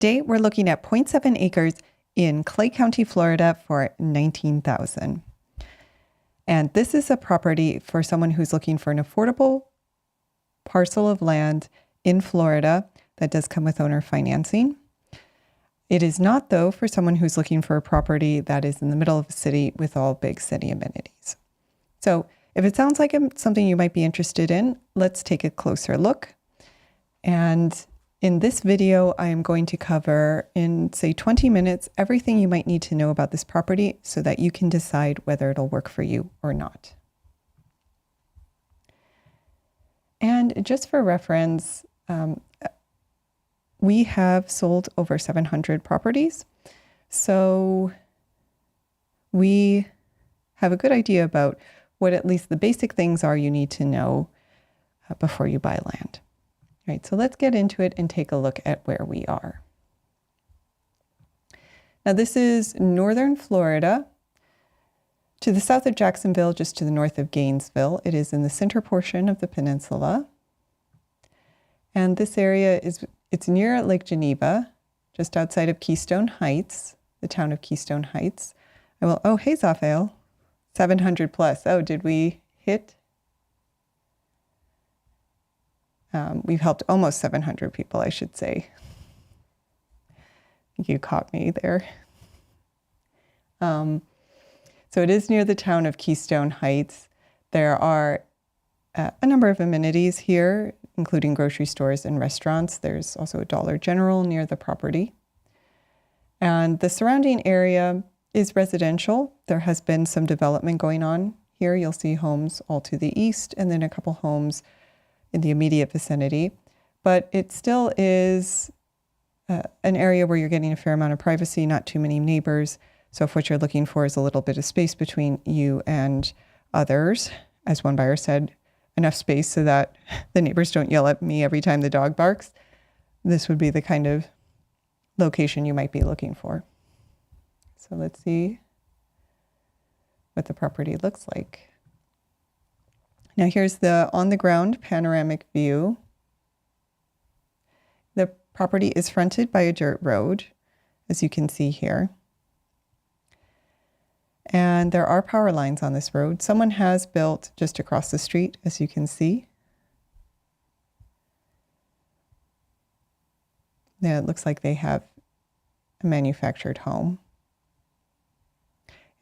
Today, we're looking at 0.7 acres in Clay County, Florida for $19,000. And this is a property for someone who's looking for an affordable parcel of land in Florida that does come with owner financing. It is not, though, for someone who's looking for a property that is in the middle of a city with all big city amenities. So if it sounds like something you might be interested in, let's take a closer look. And in this video, I am going to cover in, say, 20 minutes, everything you might need to know about this property so that you can decide whether it'll work for you or not. And just for reference, we have sold over 700 properties. So we have a good idea about what at least the basic things are you need to know before you buy land. All right, so let's get into it and take a look at where we are. Now this is northern Florida, to the south of Jacksonville, just to the north of Gainesville. It is in the center portion of the peninsula. And this area it's near Lake Geneva, just outside of Keystone Heights, the town of Keystone Heights. Oh, hey, Zaphael, 700 plus. Oh, did we hit? We've helped almost 700 people, I should say. You caught me there. So it is near the town of Keystone Heights. There are a number of amenities here, including grocery stores and restaurants. There's also a Dollar General near the property. And the surrounding area is residential. There has been some development going on here. You'll see homes all to the east and then a couple homes in the immediate vicinity. But it still is an area where you're getting a fair amount of privacy, not too many neighbors. So if what you're looking for is a little bit of space between you and others, as one buyer said, enough space so that the neighbors don't yell at me every time the dog barks, this would be the kind of location you might be looking for. So let's see what the property looks like. Now here's the on-the-ground panoramic view. The property is fronted by a dirt road, as you can see here. And there are power lines on this road. Someone has built just across the street, as you can see. Yeah, it looks like they have a manufactured home.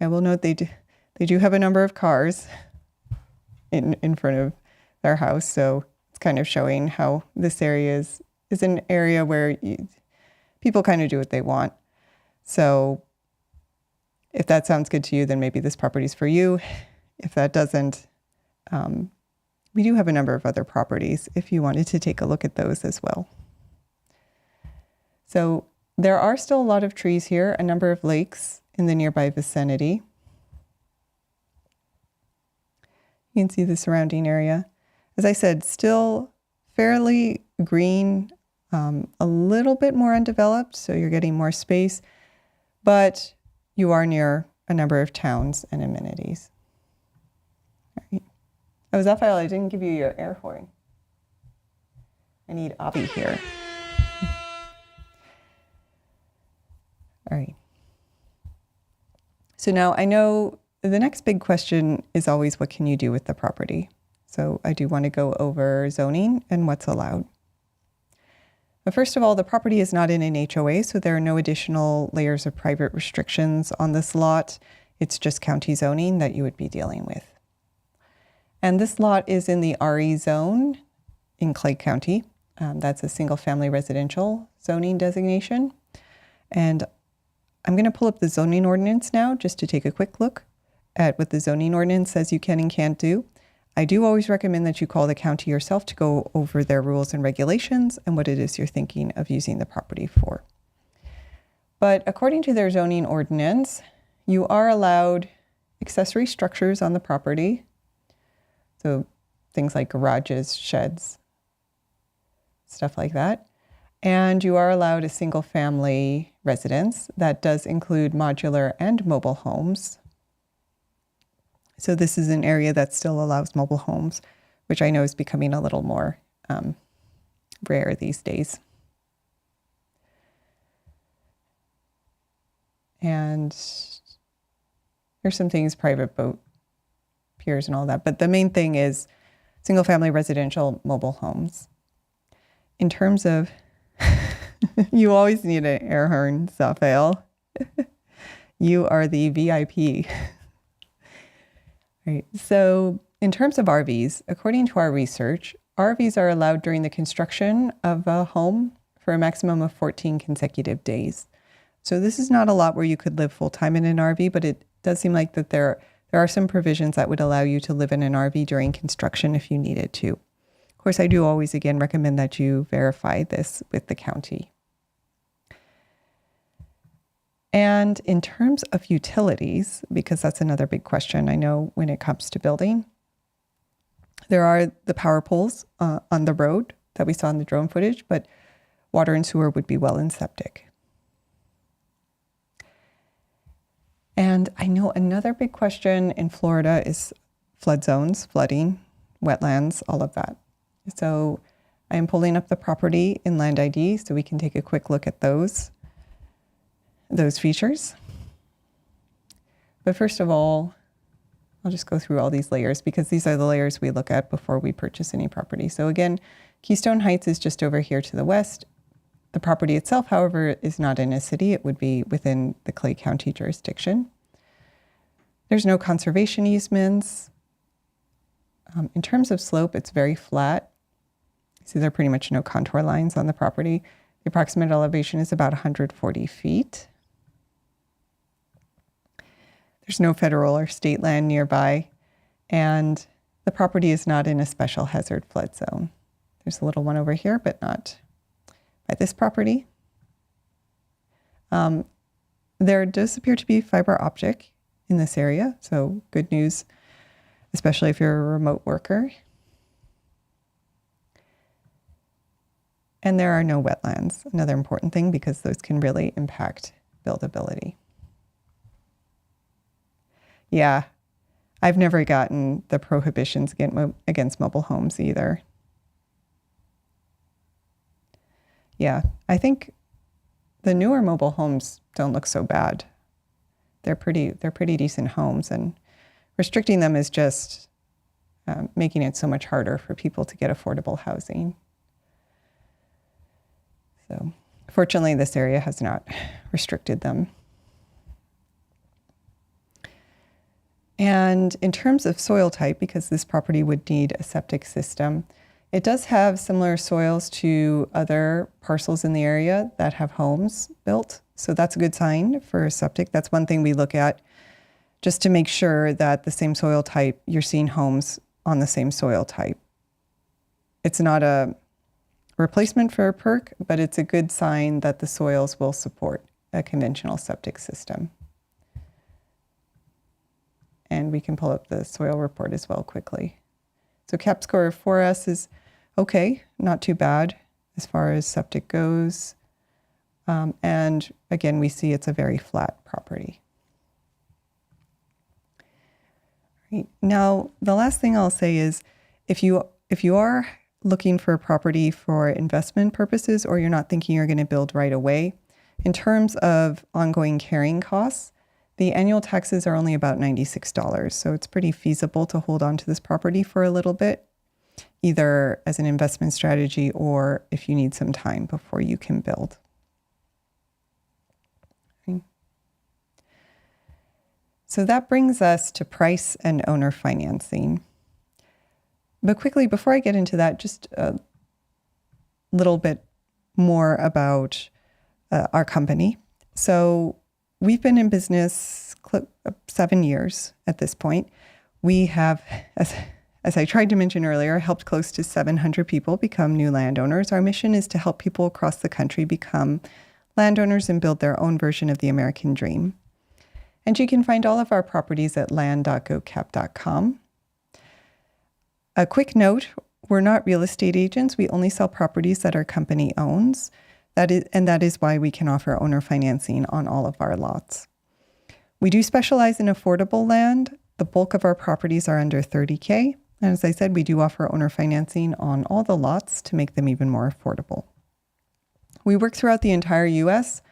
And we'll note they do have a number of cars in front of their house, so it's kind of showing how this area is an area where people kind of do what they want. So if that sounds good to you, then maybe this property is for you. If that doesn't, we do have a number of other properties if you wanted to take a look at those as well. So there are still a lot of trees here, a number of lakes in the nearby vicinity. You can see the surrounding area. As I said, still fairly green, a little bit more undeveloped, so you're getting more space, but you are near a number of towns and amenities. All right. Oh, Zaphael, I didn't give you your air horn. I need Abby here. All right. So now I know the next big question is always, what can you do with the property? So I do want to go over zoning and what's allowed. But first of all, the property is not in an HOA, so there are no additional layers of private restrictions on this lot. It's just county zoning that you would be dealing with. And this lot is in the RE zone in Clay County. That's a single family residential zoning designation. And I'm going to pull up the zoning ordinance now just to take a quick look at what the zoning ordinance says you can and can't do. I do always recommend that you call the county yourself to go over their rules and regulations and what it is you're thinking of using the property for. But according to their zoning ordinance, you are allowed accessory structures on the property. So things like garages, sheds, stuff like that. And you are allowed a single family residence that does include modular and mobile homes. So this is an area that still allows mobile homes, which I know is becoming a little more rare these days. And there's some things, private boat piers and all that. But the main thing is single family residential mobile homes. In terms of, you always need an air horn, Safael. You are the VIP. Right. So in terms of RVs, according to our research, RVs are allowed during the construction of a home for a maximum of 14 consecutive days. So this is not a lot where you could live full-time in an RV, but it does seem like that there are some provisions that would allow you to live in an RV during construction if you needed to. Of course, I do always, again, recommend that you verify this with the county. And in terms of utilities, because that's another big question, I know when it comes to building, there are the power poles on the road that we saw in the drone footage, but water and sewer would be well and septic. And I know another big question in Florida is flood zones, flooding, wetlands, all of that. So I am pulling up the property in Land ID so we can take a quick look at those features. But first of all, I'll just go through all these layers because these are the layers we look at before we purchase any property. So again, Keystone Heights is just over here to the west. The property itself, however, is not in a city. It would be within the Clay County jurisdiction. There's no conservation easements. In terms of slope, it's very flat. See, there are pretty much no contour lines on the property. The approximate elevation is about 140 feet. There's no federal or state land nearby, and the property is not in a special hazard flood zone. There's a little one over here, but not by this property. There does appear to be fiber optic in this area, so good news, especially if you're a remote worker. And there are no wetlands, another important thing because those can really impact buildability. Yeah, I've never gotten the prohibitions against mobile homes either. Yeah, I think the newer mobile homes don't look so bad. They're pretty decent homes, and restricting them is just making it so much harder for people to get affordable housing. So fortunately, this area has not restricted them. And in terms of soil type, because this property would need a septic system, it does have similar soils to other parcels in the area that have homes built. So that's a good sign for a septic. That's one thing we look at just to make sure that the same soil type, you're seeing homes on the same soil type. It's not a replacement for a perk, but it's a good sign that the soils will support a conventional septic system. And we can pull up the soil report as well quickly. So CAP score for us is okay, not too bad as far as septic goes. And again, we see it's a very flat property. Right. Now, the last thing I'll say is if you are looking for a property for investment purposes, or you're not thinking you're going to build right away, in terms of ongoing carrying costs, the annual taxes are only about $96. So it's pretty feasible to hold on to this property for a little bit, either as an investment strategy or if you need some time before you can build. Okay. So that brings us to price and owner financing. But quickly, before I get into that, just a little bit more about our company. So we've been in business 7 years at this point. We have, as I tried to mention earlier, helped close to 700 people become new landowners. Our mission is to help people across the country become landowners and build their own version of the American dream. And you can find all of our properties at land.gocap.com. A quick note, we're not real estate agents. We only sell properties that our company owns. That is why we can offer owner financing on all of our lots. We do specialize in affordable land. The bulk of our properties are under $30K. And as I said, we do offer owner financing on all the lots to make them even more affordable. We work throughout the entire US.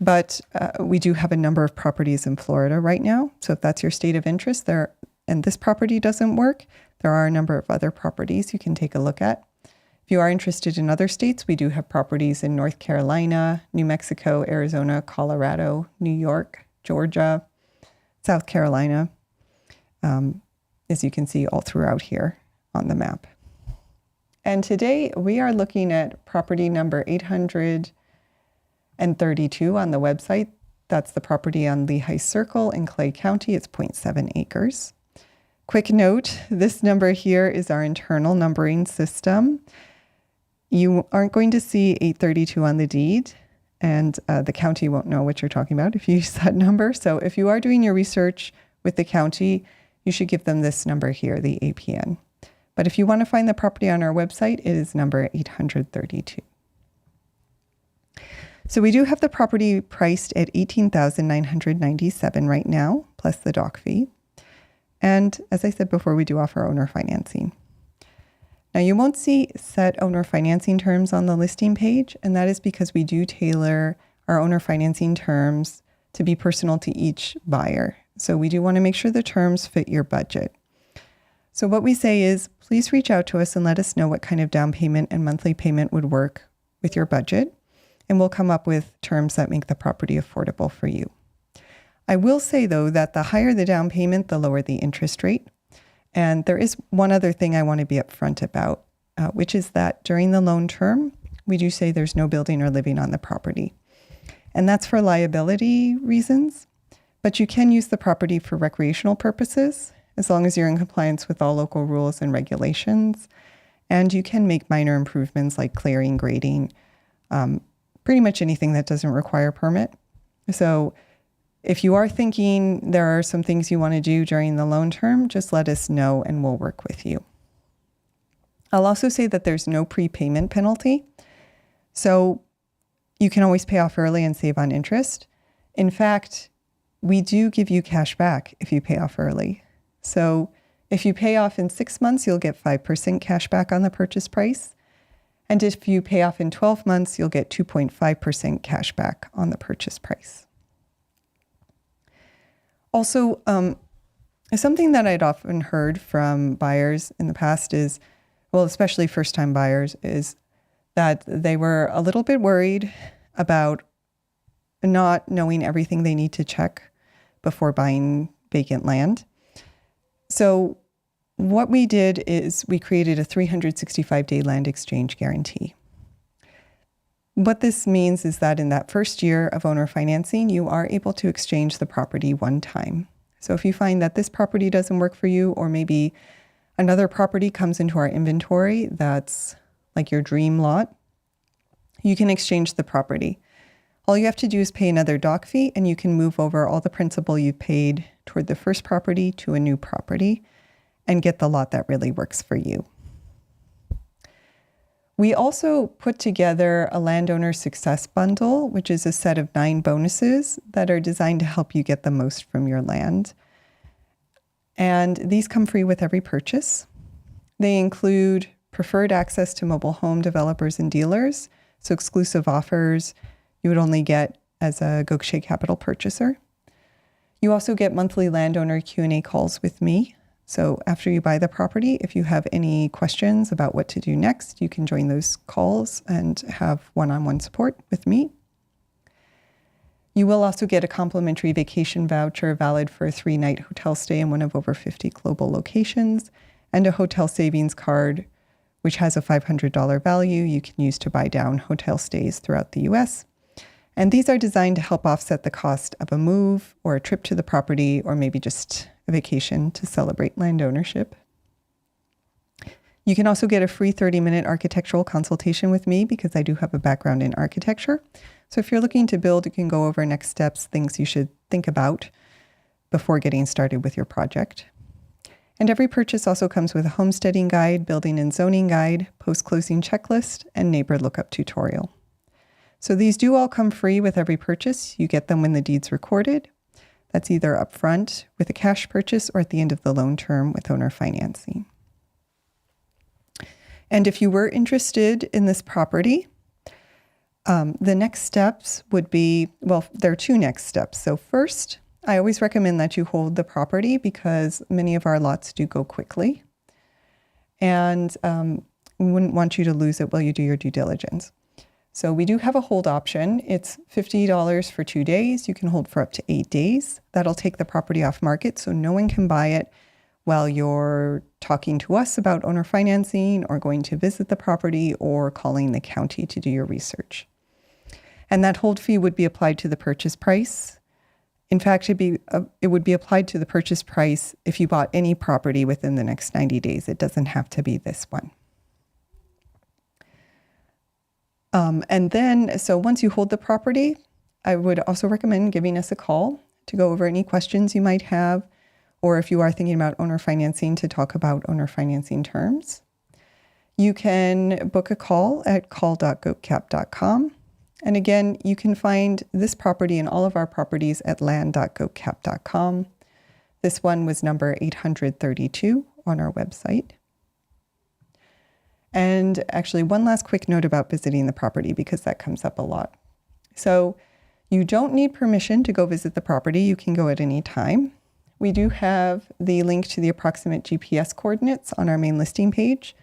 But we do have a number of properties in Florida right now. So if that's your state of interest there, and this property doesn't work, there are a number of other properties you can take a look at. If you are interested in other states, we do have properties in North Carolina, New Mexico, Arizona, Colorado, New York, Georgia, South Carolina, as you can see all throughout here on the map. And today we are looking at property number 832 on the website. That's the property on Lehigh Circle in Clay County. It's 0.7 acres. Quick note, this number here is our internal numbering system. You aren't going to see 832 on the deed, and the county won't know what you're talking about if you use that number. So if you are doing your research with the county, you should give them this number here, the APN. But if you want to find the property on our website, it is number 832. So we do have the property priced at $18,997 right now, plus the dock fee. And as I said before, we do offer owner financing. Now you won't see set owner financing terms on the listing page, and that is because we do tailor our owner financing terms to be personal to each buyer. So we do want to make sure the terms fit your budget. So what we say is, please reach out to us and let us know what kind of down payment and monthly payment would work with your budget, and we'll come up with terms that make the property affordable for you. I will say, though, that the higher the down payment, the lower the interest rate. And there is one other thing I want to be upfront about, which is that during the loan term, we do say there's no building or living on the property. And that's for liability reasons, but you can use the property for recreational purposes, as long as you're in compliance with all local rules and regulations. And you can make minor improvements like clearing, grading, pretty much anything that doesn't require a permit. So if you are thinking there are some things you want to do during the loan term, just let us know and we'll work with you. I'll also say that there's no prepayment penalty. So you can always pay off early and save on interest. In fact, we do give you cash back if you pay off early. So if you pay off in 6 months, you'll get 5% cash back on the purchase price. And if you pay off in 12 months, you'll get 2.5% cash back on the purchase price. Also, something that I'd often heard from buyers in the past is, well, especially first-time buyers, is that they were a little bit worried about not knowing everything they need to check before buying vacant land. So what we did is we created a 365-day land exchange guarantee. What this means is that in that first year of owner financing, you are able to exchange the property one time. So if you find that this property doesn't work for you, or maybe another property comes into our inventory that's like your dream lot, you can exchange the property. All you have to do is pay another dock fee, and you can move over all the principal you paid toward the first property to a new property and get the lot that really works for you. We also put together a landowner success bundle, which is a set of 9 bonuses that are designed to help you get the most from your land. And these come free with every purchase. They include preferred access to mobile home developers and dealers, so exclusive offers you would only get as a Gokce Capital purchaser. You also get monthly landowner Q&A calls with me. So after you buy the property, if you have any questions about what to do next, you can join those calls and have one-on-one support with me. You will also get a complimentary vacation voucher valid for a 3-night hotel stay in one of over 50 global locations, and a hotel savings card, which has a $500 value you can use to buy down hotel stays throughout the U.S. And these are designed to help offset the cost of a move or a trip to the property, or maybe just a vacation to celebrate land ownership. You can also get a free 30-minute architectural consultation with me because I do have a background in architecture. So if you're looking to build, you can go over next steps, things you should think about before getting started with your project. And every purchase also comes with a homesteading guide, building and zoning guide, post-closing checklist, and neighbor lookup tutorial. So these do all come free with every purchase. You get them when the deed's recorded. That's either upfront with a cash purchase or at the end of the loan term with owner financing. And if you were interested in this property, The next steps would be, well, there are two next steps. So first, I always recommend that you hold the property because many of our lots do go quickly. And we wouldn't want you to lose it while you do your due diligence. So we do have a hold option. It's $50 for 2 days. You can hold for up to 8 days. That'll take the property off market so no one can buy it while you're talking to us about owner financing or going to visit the property or calling the county to do your research. And that hold fee would be applied to the purchase price. In fact, it would be applied to the purchase price if you bought any property within the next 90 days. It doesn't have to be this one. And then, so once you hold the property, I would also recommend giving us a call to go over any questions you might have, or if you are thinking about owner financing, to talk about owner financing terms. You can book a call at call.goatcap.com. And again, you can find this property and all of our properties at land.goatcap.com. This one was number 832 on our website. And actually, one last quick note about visiting the property, because that comes up a lot. So you don't need permission to go visit the property. You can go at any time. We do have the link to the approximate GPS coordinates on our main listing page.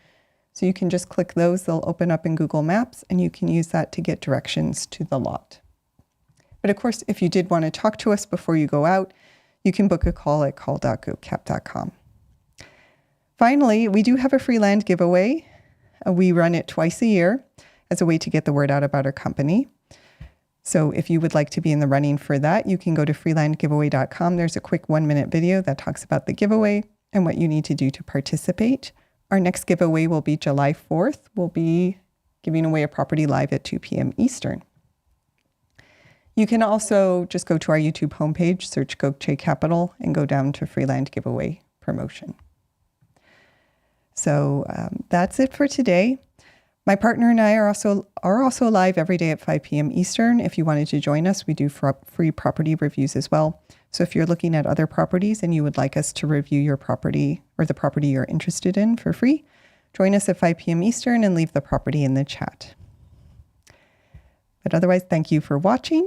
So you can just click those. They'll open up in Google Maps, and you can use that to get directions to the lot. But of course, if you did want to talk to us before you go out, you can book a call at call.goatcap.com. Finally, we do have a free land giveaway. We run it twice a year as a way to get the word out about our company. So if you would like to be in the running for that, you can go to freelandgiveaway.com. There's a quick 1-minute video that talks about the giveaway and what you need to do to participate. Our next giveaway will be July 4th. We'll be giving away a property live at 2 p.m. Eastern. You can also just go to our YouTube homepage, search Goche Capital, and go down to Freeland Giveaway Promotion. So that's it for today. My partner and I are also live every day at 5 p.m. Eastern. If you wanted to join us, we do free property reviews as well. So if you're looking at other properties and you would like us to review your property or the property you're interested in for free, join us at 5 p.m. Eastern and leave the property in the chat. But otherwise, thank you for watching,